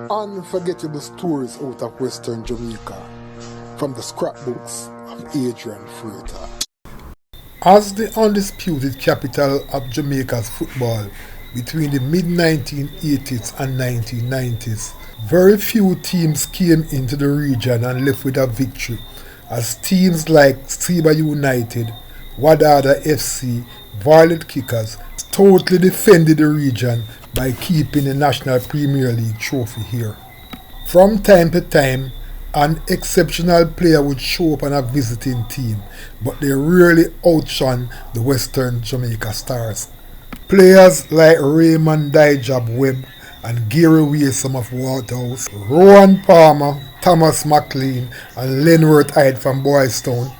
Unforgettable stories out of Western Jamaica from the scrapbooks of Adrian Feather. As the undisputed capital of Jamaica's football between the mid-1980s and 1990s, very few teams came into the region and left with a victory, as teams like Seba United, Wadada FC, Violet Kickers totally defended the region by keeping the National Premier League trophy here. From time to time, an exceptional player would show up on a visiting team, but they rarely outshone the Western Jamaica stars. Players like Raymond Dijab Webb and Gary Wasom of Waterhouse, Rowan Palmer, Thomas McLean and Lenworth Hyde from Boystown,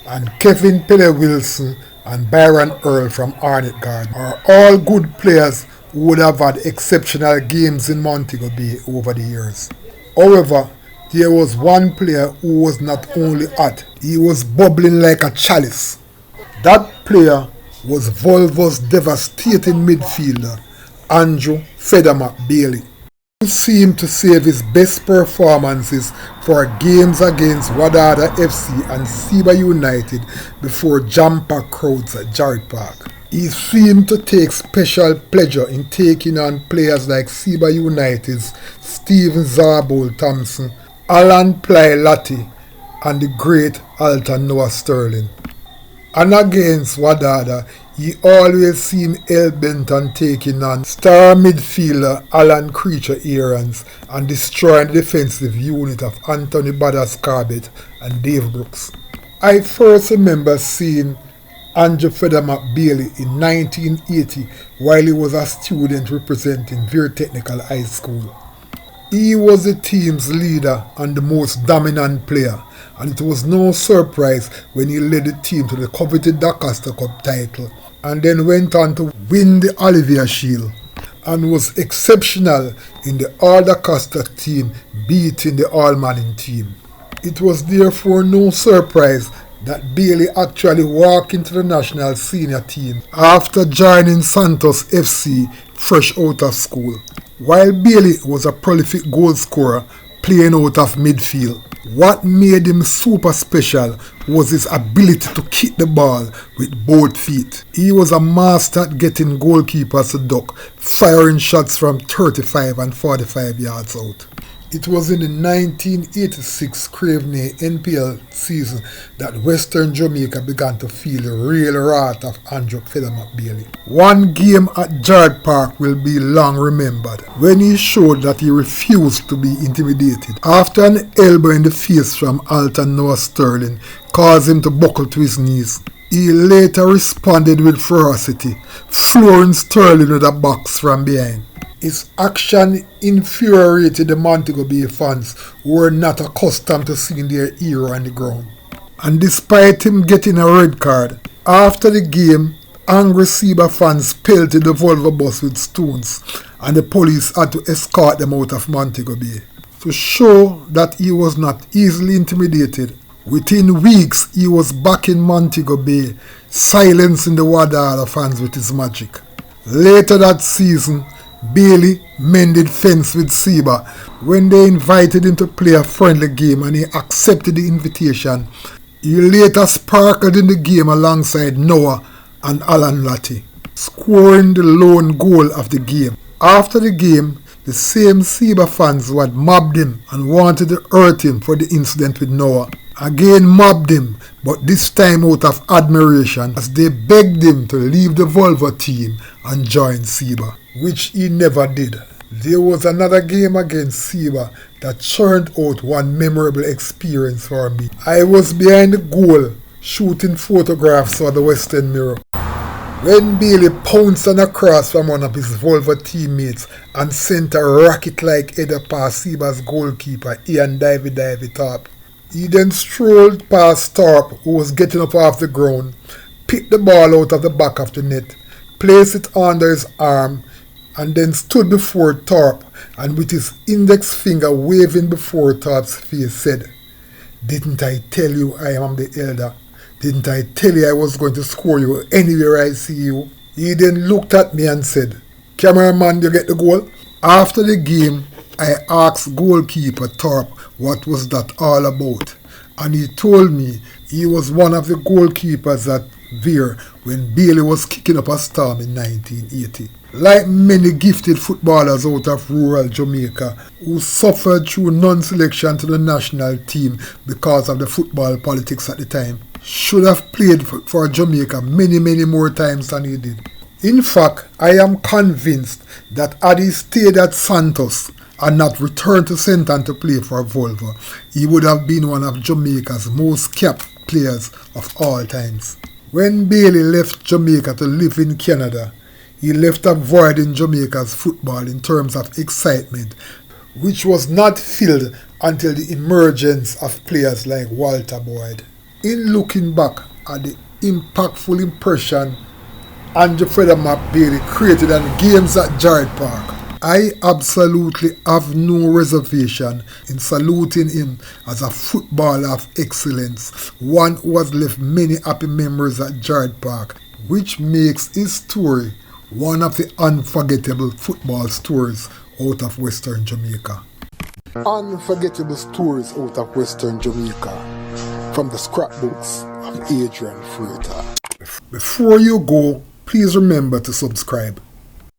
and Kevin Pele Wilson and Byron Earl from Arnett Garden are all good players who would have had exceptional games in Montego Bay over the years. However, there was one player who was not only hot, he was bubbling like a chalice. That player was Volvo's devastating midfielder, Andrew Feather Mop Bailey, who seemed to save his best performances for games against Wadada FC and Seba United before jumper crowds at Jarrett Park. He seemed to take special pleasure in taking on players like Seba United's Stephen Zarbol Thompson, Alan Ply Latti and the great Alton Noah Sterling. And against Wadada, he always seemed hell-bent on taking on star midfielder Alan Creature Aarons and destroying the defensive unit of Anthony Badas Carbet and Dave Brooks. I first remember seeing Andrew Feather Mop Bailey in 1980 while he was a student representing Very Technical High School. He was the team's leader and the most dominant player, and it was no surprise when he led the team to the coveted Dacosta Cup title and then went on to win the Olivier Shield and was exceptional in the All Dacosta team beating the All Manning team. It was therefore no surprise that Bailey actually walked into the national senior team after joining Santos FC fresh out of school. While Bailey was a prolific goal scorer playing out of midfield, what made him super special was his ability to kick the ball with both feet. He was a master at getting goalkeepers to duck, firing shots from 35 and 45 yards out. It was in the 1986 Craveney NPL season that Western Jamaica began to feel the real wrath of Andrew Feather Mop Bailey. One game at Jarrett Park will be long remembered when he showed that he refused to be intimidated after an elbow in the face from Alton Noah Sterling caused him to buckle to his knees. He later responded with ferocity, flooring Sterling with a box from behind. His action infuriated the Montego Bay fans who were not accustomed to seeing their hero on the ground. And despite him getting a red card, after the game, angry Seba fans pelted the Volvo bus with stones and the police had to escort them out of Montego Bay. To show that he was not easily intimidated, within weeks he was back in Montego Bay, silencing the Wadada fans with his magic. Later that season, Bailey mended fence with Seba when they invited him to play a friendly game and he accepted the invitation. He later sparkled in the game alongside Noah and Alan Latti, scoring the lone goal of the game. After the game, the same Seba fans who had mobbed him and wanted to hurt him for the incident with Noah again mobbed him, but this time out of admiration as they begged him to leave the Volvo team and join Seba, which he never did. There was another game against Seba that churned out one memorable experience for me. I was behind the goal shooting photographs for the Western Mirror when Bailey pounced on a cross from one of his Volvo teammates and sent a rocket-like header past Seba's goalkeeper Ian Divey Thorpe. He then strolled past Thorpe, who was getting up off the ground, picked the ball out of the back of the net, placed it under his arm, and then stood before Thorpe and with his index finger waving before Thorpe's face said, "Didn't I tell you I am the elder? Didn't I tell you I was going to score you anywhere I see you?" He then looked at me and said, "Cameraman, you get the goal?" After the game, I asked goalkeeper Thorpe what was that all about, and he told me he was one of the goalkeepers at Veer when Bailey was kicking up a storm in 1980. Like many gifted footballers out of rural Jamaica who suffered through non-selection to the national team because of the football politics at the time, should have played for Jamaica many more times than he did. In fact, I am convinced that had he stayed at Santos and not returned to St. Ann to play for Volvo, he would have been one of Jamaica's most capped players of all times. When Bailey left Jamaica to live in Canada, he left a void in Jamaica's football in terms of excitement, which was not filled until the emergence of players like Walter Boyd. In looking back at the impactful impression Andrew Feather Mop Bailey created on games at Jarrett Park, I absolutely have no reservation in saluting him as a footballer of excellence, one who has left many happy memories at Jarrett Park, which makes his story one of the unforgettable football stories out of Western Jamaica. Unforgettable stories out of Western Jamaica from the scrapbooks of Andrew Feather. Before you go, please remember to subscribe.